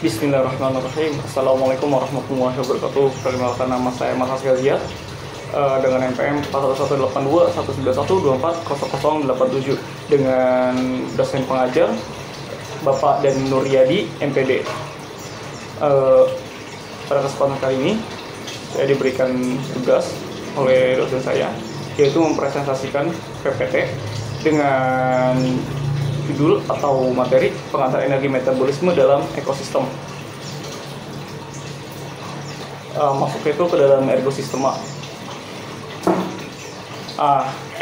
Bismillahirrahmanirrahim. Assalamualaikum warahmatullahi wabarakatuh. Perkenalkan, nama saya Mas Hasgaziat dengan NPM 41821912400087 dengan dosen pengajar Bapak dan Nuryadi MPD. Pada kesempatan kali ini saya diberikan tugas oleh dosen saya, yaitu mempresentasikan PPT dengan judul atau materi pengantar energi metabolisme dalam ekosistem. Masuknya itu ke dalam ekosistem.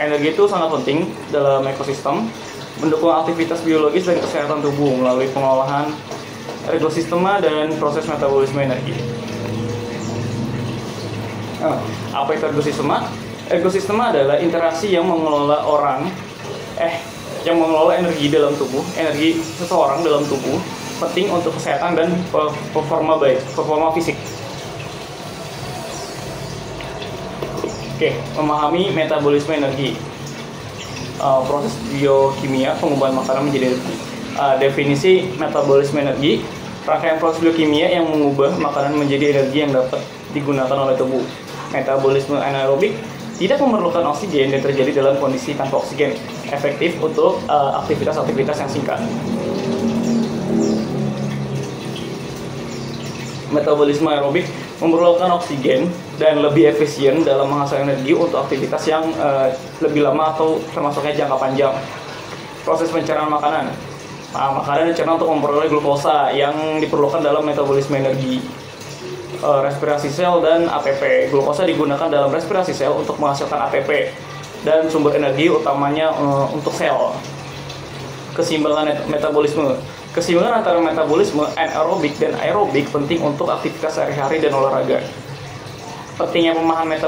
Energi itu sangat penting dalam ekosistem, mendukung aktivitas biologis dan kesehatan tubuh melalui pengolahan ekosistem dan proses metabolisme energi. Apa itu ekosistem? Ekosistem adalah interaksi yang mengelola energi dalam tubuh, energi seseorang dalam tubuh, penting untuk kesehatan dan performa fisik. Memahami metabolisme energi. Proses biokimia pengubahan makanan menjadi energi. Definisi metabolisme energi, rangkaian proses biokimia yang mengubah makanan menjadi energi yang dapat digunakan oleh tubuh. Metabolisme anaerobik tidak memerlukan oksigen dan terjadi dalam kondisi tanpa oksigen, efektif untuk aktivitas-aktivitas yang singkat. Metabolisme aerobik memerlukan oksigen dan lebih efisien dalam menghasilkan energi untuk aktivitas yang lebih lama atau termasuknya jangka panjang. Proses pencernaan makanan. Makanan dicerna untuk memperoleh glukosa yang diperlukan dalam metabolisme energi. Respirasi sel dan ATP. Glukosa digunakan dalam respirasi sel untuk menghasilkan ATP dan sumber energi utamanya untuk sel. Keseimbangan metabolisme. Keseimbangan antara metabolisme anaerobik dan aerobik penting untuk aktivitas sehari-hari dan olahraga. Pentingnya memahami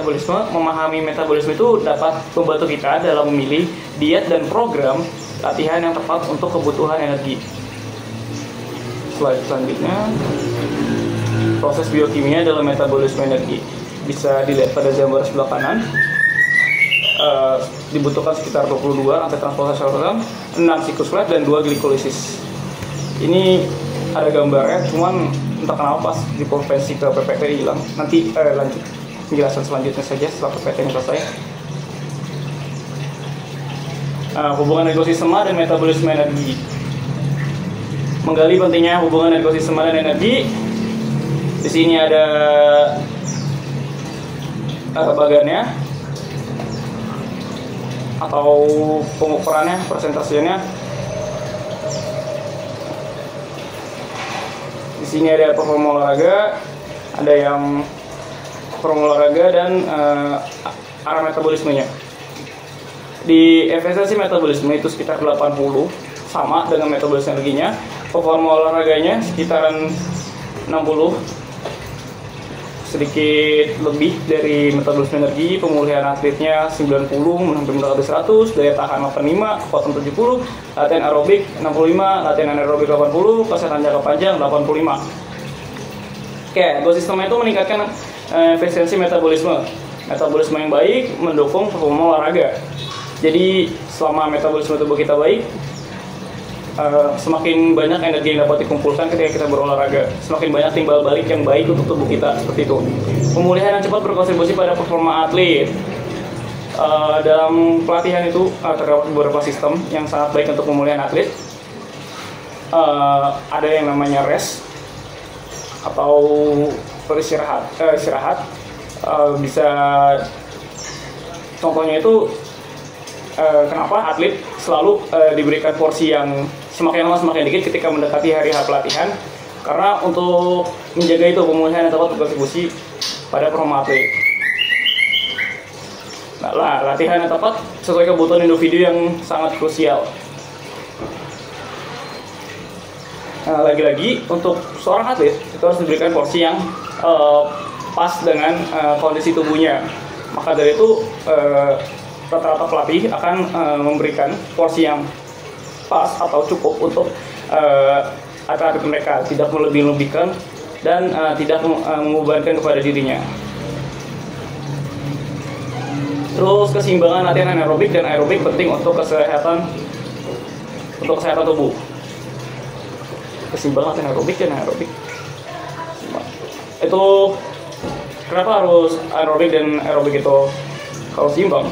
metabolisme itu dapat membantu kita dalam memilih diet dan program latihan yang tepat untuk kebutuhan energi. Selanjutnya, proses biokimia dalam metabolisme energi bisa dilihat pada gambar sebelah kanan. Dibutuhkan sekitar 22 rantai transportasi sel, 6 siklus Krebs dan 2 glikolisis. Ini ada gambarnya, cuman entah kenapa pas di konversi ke PPT hilang. Nanti lanjut penjelasan selanjutnya saja setelah PPT ini selesai. Hubungan ekosistem dan metabolisme energi. Menggali pentingnya hubungan ekosistem dan energi. Di sini ada bagannya atau pengukurannya, presentasinya. Di sini ada performa olahraga, ada yang performa olahraga dan arah metabolismenya. Di efisiensi metabolisme itu sekitar 80, sama dengan metabolisme energinya. Performa olahraganya sekitaran 60, sedikit lebih dari metabolisme energi. Pemulihan atletnya 90 sampai mendekati 100, daya tahan 85, kekuatan 70, latihan aerobik 65, latihan anaerobik 80, kesehatan jangka panjang 85. Ekosistem itu meningkatkan efisiensi metabolisme. Metabolisme yang baik mendukung performa olahraga. Jadi selama metabolisme tubuh kita baik, semakin banyak energi yang dapat dikumpulkan ketika kita berolahraga, semakin banyak timbal balik yang baik untuk tubuh kita, seperti itu. Pemulihan yang cepat berkontribusi pada performa atlet. Dalam pelatihan itu terdapat beberapa sistem yang sangat baik untuk pemulihan atlet. Ada yang namanya rest atau istirahat. Bisa contohnya itu kenapa atlet selalu diberikan porsi yang semakin lama semakin dikit ketika mendekati hari H pelatihan, karena untuk menjaga itu pemulihan yang tepat berkontribusi pada performa atlet. Latihan yang tepat sesuai kebutuhan individu yang sangat krusial. Lagi-lagi untuk seorang atlet itu harus diberikan porsi yang pas dengan kondisi tubuhnya. Maka dari itu rata-rata pelatih akan memberikan porsi yang pas atau cukup untuk atlet mereka, tidak melebih-lebihkan dan tidak membebankan kepada dirinya. Terus keseimbangan latihan anaerobik dan aerobik penting untuk kesehatan tubuh. Keseimbangan latihan aerobik dan anaerobik Itu kenapa harus aerobik dan aerobik itu harus seimbang?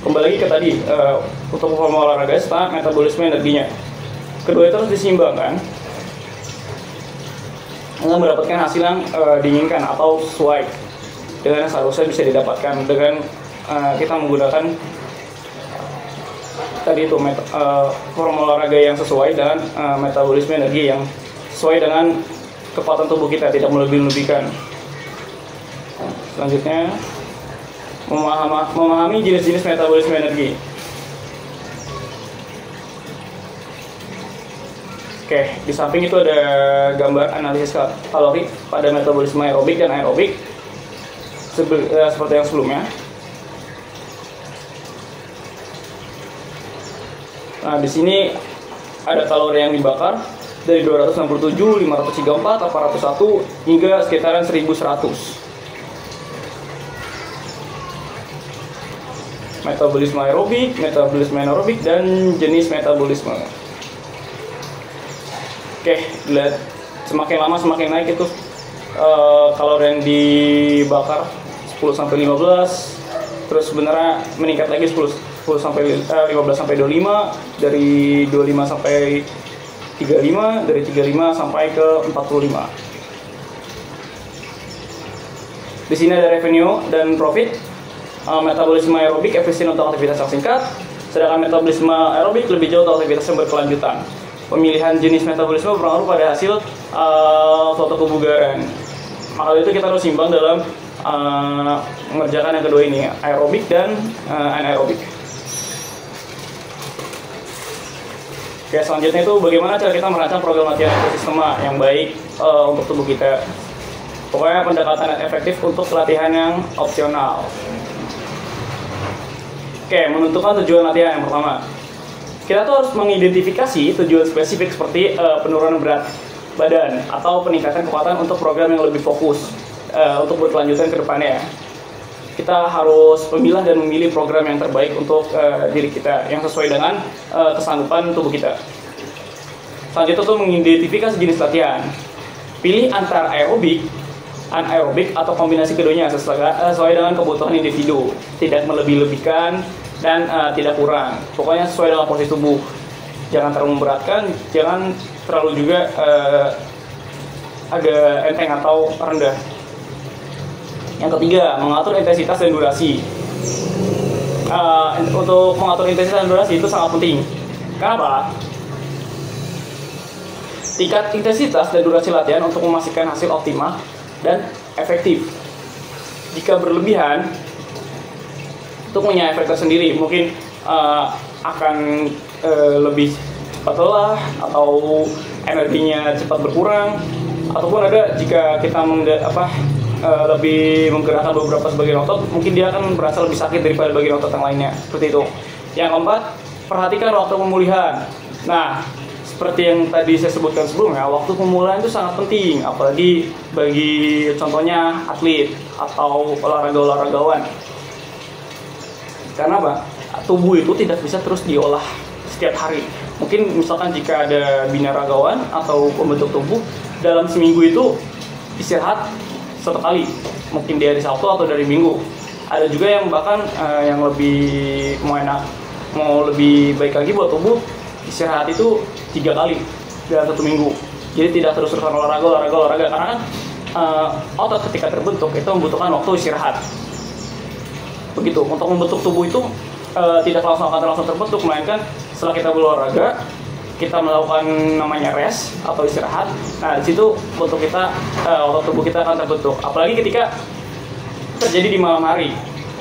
Kembali lagi ke tadi, untuk performa olahraga serta metabolisme energinya. Kedua itu harus diseimbangkan untuk mendapatkan hasil yang diinginkan atau sesuai dengan yang seharusnya bisa didapatkan dengan kita menggunakan tadi itu formula olahraga yang sesuai dan metabolisme energi yang sesuai dengan kekuatan tubuh kita, tidak melebih-lebihkan. Selanjutnya, memahami jenis-jenis metabolisme energi. Oke, di samping itu ada gambar analisis kalori pada metabolisme aerobik dan aerobik seperti yang sebelumnya. Nah, di sini ada kalori yang dibakar dari 267, 534, 801 hingga sekitaran 1100. Metabolisme aerobik, metabolisme anaerobik, dan jenis metabolisme. Oke, lihat semakin lama semakin naik itu kalori yang dibakar 10 sampai 15, terus sebenarnya meningkat lagi 10 sampai 15 sampai 25, dari 25 sampai 35, dari 35 sampai ke 45. Di sini ada revenue dan profit. Metabolisme aerobik efisien untuk aktivitas yang singkat, sedangkan metabolisme aerobik lebih jauh untuk aktivitas yang berkelanjutan. Pemilihan jenis metabolisme berpengaruh pada hasil suatu kebugaran. Maka itu kita harus imbang dalam mengerjakan yang kedua ini, aerobik dan anaerobik. Oke, selanjutnya itu bagaimana cara kita merancang program latihan ekosistema yang baik untuk tubuh kita. Pokoknya pendekatan yang efektif untuk latihan yang opsional. Oke, menentukan tujuan latihan yang pertama. Kita tuh harus mengidentifikasi tujuan spesifik seperti penurunan berat badan atau peningkatan kekuatan untuk program yang lebih fokus untuk berkelanjutan ke depannya. Kita harus memilah dan memilih program yang terbaik untuk diri kita yang sesuai dengan kesanggupan tubuh kita. Selanjutnya tuh mengidentifikasi jenis latihan. Pilih antara aerobik, anaerobik, atau kombinasi keduanya sesuai dengan kebutuhan individu, tidak melebih-lebihkan dan tidak kurang. Pokoknya sesuai dengan posisi tubuh. Jangan terlalu memberatkan, jangan terlalu juga agak enteng atau rendah. Yang ketiga, mengatur intensitas dan durasi. Untuk mengatur intensitas dan durasi itu sangat penting. Kenapa? Tingkat intensitas dan durasi latihan untuk memastikan hasil optimal dan efektif. Jika berlebihan, itu punya efek tersendiri. Mungkin akan lebih cepat lelah atau energinya cepat berkurang, ataupun ada jika kita lebih menggerakkan beberapa sebagian otot, mungkin dia akan merasa lebih sakit daripada bagian otot yang lainnya. Seperti itu. Yang keempat, perhatikan waktu pemulihan. Nah, seperti yang tadi saya sebutkan sebelumnya, waktu pemulihan itu sangat penting, apalagi bagi contohnya atlet atau olahragawan. Karena apa? Tubuh itu tidak bisa terus diolah setiap hari. Mungkin misalkan jika ada binaragawan atau pembentuk tubuh, dalam seminggu itu istirahat satu kali, mungkin dari Sabtu atau dari Minggu. Ada juga yang bahkan yang lebih mau lebih baik lagi buat tubuh, istirahat itu 3 kali dalam 1 minggu. Jadi tidak terus-terusan olahraga karena kan otot ketika terbentuk itu membutuhkan waktu istirahat. Begitu. Untuk membentuk tubuh itu tidak langsung terbentuk, melainkan setelah kita berolahraga, kita melakukan namanya rest atau istirahat. Nah, di situ bentuk kita, otot tubuh kita akan terbentuk. Apalagi ketika terjadi di malam hari.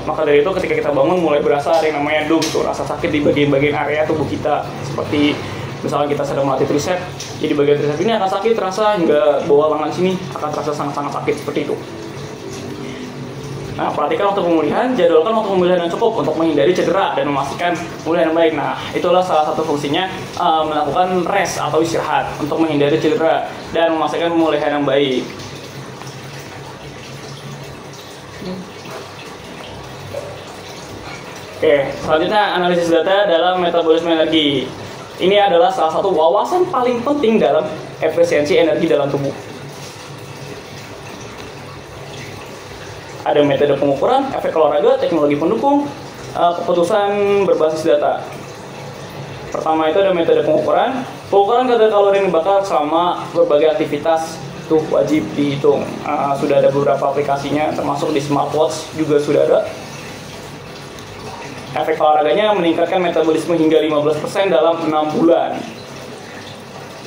Maka dari itu ketika kita bangun mulai berasa ada yang namanya tuh rasa sakit di bagian-bagian area tubuh kita. Seperti misalnya kita sedang melatih tricep, jadi bagian tricep ini akan sakit terasa hingga bawah lengan sini akan terasa sangat-sangat sakit seperti itu. Nah, perhatikan waktu pemulihan, jadwalkan waktu pemulihan yang cukup untuk menghindari cedera dan memastikan pemulihan yang baik. Nah, itulah salah satu fungsinya melakukan rest atau istirahat untuk menghindari cedera dan memastikan pemulihan yang baik. Oke, selanjutnya analisis data dalam metabolisme energi. Ini adalah salah satu wawasan paling penting dalam efisiensi energi dalam tubuh. Ada metode pengukuran, efek olahraga, teknologi pendukung, keputusan berbasis data. Pertama itu ada metode pengukuran. Pengukuran kadar kalori yang dibakar selama berbagai aktivitas itu wajib dihitung. Sudah ada beberapa aplikasinya, termasuk di smartwatch juga sudah ada. Efek olahraganya meningkatkan metabolisme hingga 15% dalam 6 bulan.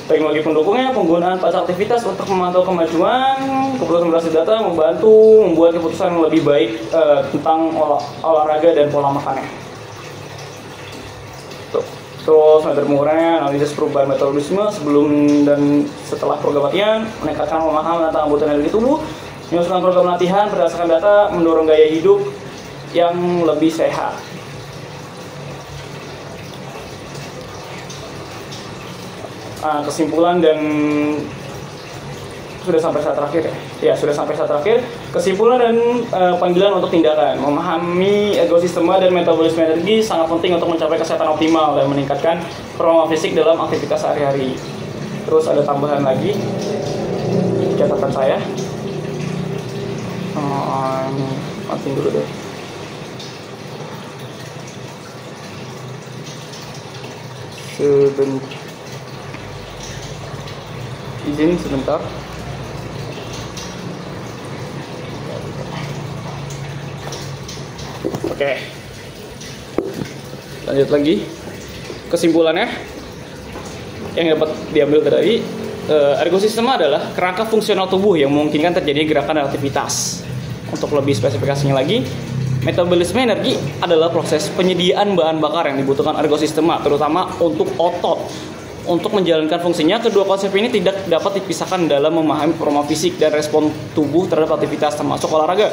Teknologi pendukungnya penggunaan pas aktivitas untuk memantau kemajuan, keputusan berbasis data membantu membuat keputusan yang lebih baik tentang olahraga dan pola makannya. Terus metode pengukurannya analisis perubahan metabolisme sebelum dan setelah program latihan, meningkatkan pemahaman tentang kebutuhan energi tubuh, menyusun program latihan berdasarkan data, mendorong gaya hidup yang lebih sehat. Kesimpulan dan sudah sampai saat terakhir ya. Sudah sampai saat terakhir. Kesimpulan dan panggilan untuk tindakan. Memahami ekosistema dan metabolisme energi sangat penting untuk mencapai kesehatan optimal dan meningkatkan performa fisik dalam aktivitas sehari-hari. Terus ada tambahan lagi catatan saya. Matiin dulu deh. Izin sebentar. Oke. Lanjut lagi. Kesimpulannya yang dapat diambil dari ergosistema adalah kerangka fungsional tubuh yang memungkinkan terjadinya gerakan dan aktivitas. Untuk lebih spesifikasinya lagi, metabolisme energi adalah proses penyediaan bahan bakar yang dibutuhkan ergosistema, terutama untuk otot. Untuk menjalankan fungsinya, kedua konsep ini tidak dapat dipisahkan dalam memahami performa fisik dan respon tubuh terhadap aktivitas termasuk olahraga.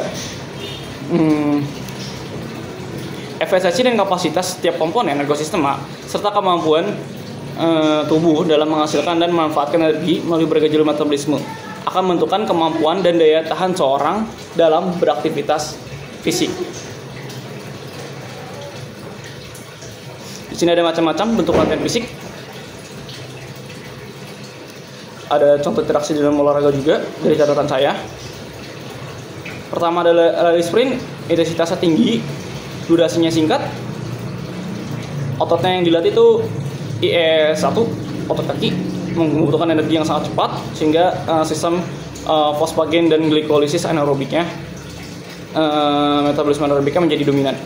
Efisiensi dan kapasitas setiap komponen ergosistema serta kemampuan tubuh dalam menghasilkan dan memanfaatkan energi melalui berbagai jalur metabolisme akan menentukan kemampuan dan daya tahan seorang dalam beraktivitas fisik. Di sini ada macam-macam bentuk latihan fisik. Ada contoh interaksi dalam olahraga juga dari catatan saya. Pertama adalah lari sprint, intensitasnya tinggi, durasinya singkat. Ototnya yang dilatih itu IE1, otot kaki, membutuhkan energi yang sangat cepat sehingga sistem fosfagen dan glikolisis anaerobiknya, metabolisme anaerobiknya menjadi dominan.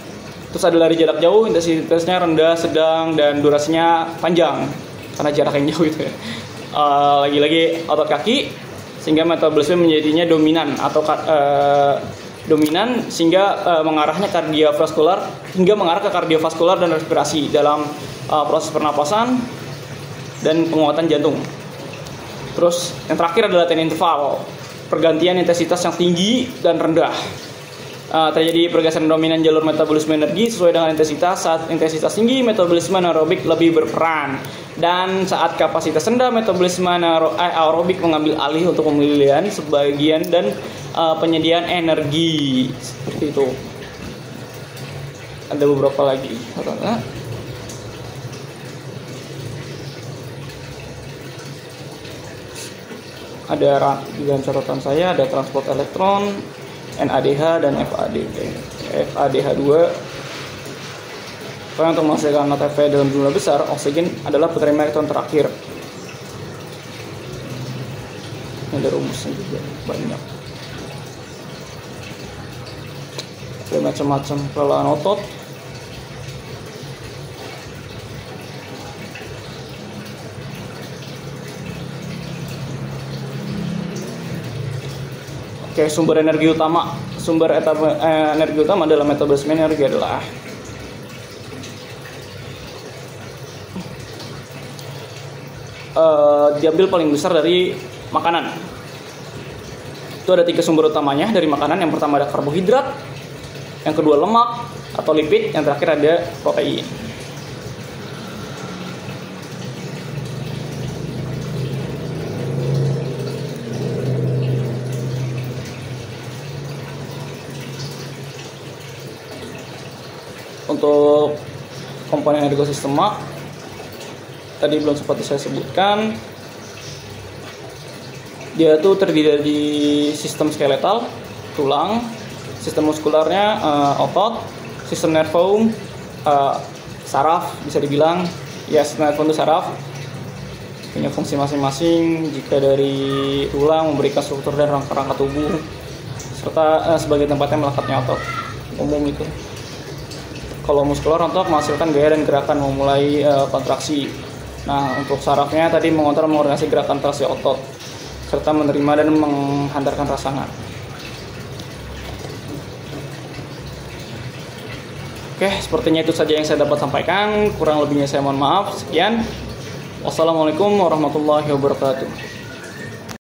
Terus ada lari jarak jauh, intensitasnya rendah, sedang, dan durasinya panjang karena jarak yang jauh itu ya. Lagi-lagi otot kaki sehingga metabolisme menjadinya dominan atau dominan sehingga mengarahnya kardiovaskular hingga mengarah ke kardiovaskular dan respirasi dalam proses pernapasan dan penguatan jantung. Terus yang terakhir adalah latihan interval, pergantian intensitas yang tinggi dan rendah. Terjadi pergeseran dominan jalur metabolisme energi sesuai dengan intensitas. Saat intensitas tinggi, metabolisme anaerobik lebih berperan, dan saat kapasitas rendah, metabolisme aerobik mengambil alih untuk pemilihan sebagian dan penyediaan energi. Seperti itu. Ada beberapa lagi. Ada di dalam catatan saya ada transport elektron, NADH dan FADH2. Karena untuk menghasilkan ATP dalam jumlah besar, oksigen adalah putri elektron terakhir. Ada rumusnya juga banyak. Ada macam-macam kelelahan otot. Oke, sumber energi utama adalah metabolisme energi adalah diambil paling besar dari makanan. Itu ada 3 sumber utamanya dari makanan. Yang pertama ada karbohidrat, yang kedua lemak atau lipid, yang terakhir ada protein. Untuk komponen ergosistema tadi belum sempat saya sebutkan. Dia tuh terdiri dari sistem skeletal, tulang, sistem muskularnya otot, sistem nervum, saraf bisa dibilang. Ya, sistem nervum itu saraf, punya fungsi masing-masing. Jika dari tulang memberikan struktur dan rangka-rangka tubuh, serta sebagai tempatnya melekatnya otot umum itu. Kalau muskular untuk menghasilkan gaya dan gerakan memulai kontraksi. Nah, untuk sarafnya tadi mengontrol mengordinasi gerakan traksi otot serta menerima dan menghantarkan rangsangan. Oke, sepertinya itu saja yang saya dapat sampaikan. Kurang lebihnya saya mohon maaf. Sekian. Wassalamualaikum warahmatullahi wabarakatuh.